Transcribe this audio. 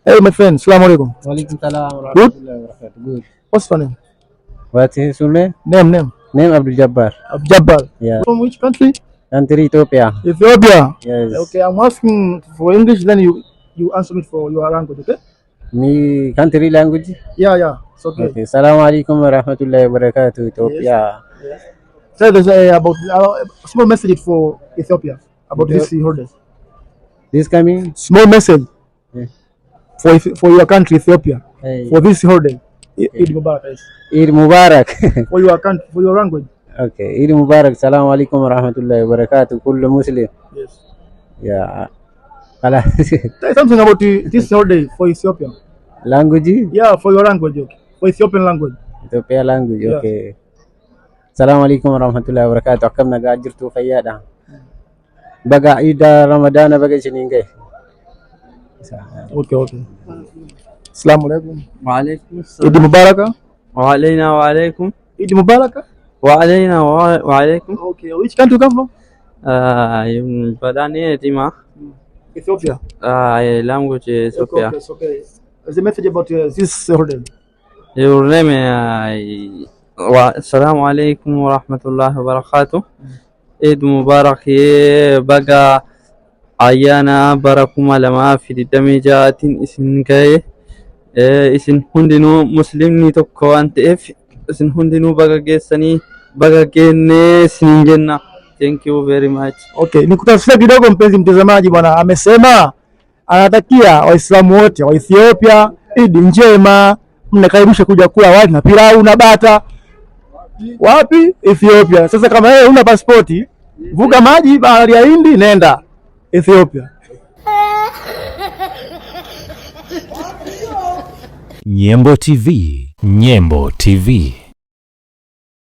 Hey my friend, Assalamu alaikum. Wa alaikum salam wa rahmatullahi wa barakatuh. Good. What's your name? What's his name? Name. Name Abdul Jabbar. Abdul Jabbar. Yeah. From which country? Country Ethiopia. Ethiopia. Yes. Okay, I'm asking for English, then you answer me for your language, okay? Me country language? Yeah. It's okay. Okay. Assalamu alaikum wa rahmatullahi wa barakatuh. Ethiopia. Yes. So there's about a small message for Ethiopia about this holiday. This coming? Small message. Yeah. For your country, Ethiopia, Hey. for this holiday. Eid Mubarak. Eid Mubarak. For your country, for your language. Okay. Eid Mubarak. Assalamu alaikum wa rahmatullahi wa barakatuh. Kullu Muslim. Yes. Yeah. Tell something about this holiday for Ethiopia. Language? Yeah, for your language, okay. For Ethiopian language. Ethiopia language. Yeah. Okay. Assalamu alaikum wa rahmatullahi wa barakatuh. Akkam nagaa jirtu fayyaadha. Baga Eid Ramadan baga isiniin gahe. Okay. Assalamu alaikum. Wa alaikum assalam. Eid Mubarak. Wa alayna wa alaikum. Eid Mubarak. Wa alayna wa alaikum. Okay, which country you come from? Badani Tima. Ethiopia. Language Ethiopia. Okay. There's a message about this holiday. Your name Assalamu alaikum wa rahmatullahi wa barakatuh. Eid Mubarak ye baga ayana barakuma lama fi damijatin isin gaye isin hundinu muslimni tokko waan ta'eef isin hundinuu baga geessanii baga geenne isin jenna. Thank you very much. Okay, nikutafsiria kidogo mpenzi mtazamaji, bwana amesema anatakia Waislamu wote wa Ethiopia Eid njema, mnakaribisha kuja kula wali na pilau na bata. Wapi? Ethiopia. Sasa kama wewe una pasipoti, vuka maji bahari ya Hindi, nenda Ethiopia. Nyembo TV.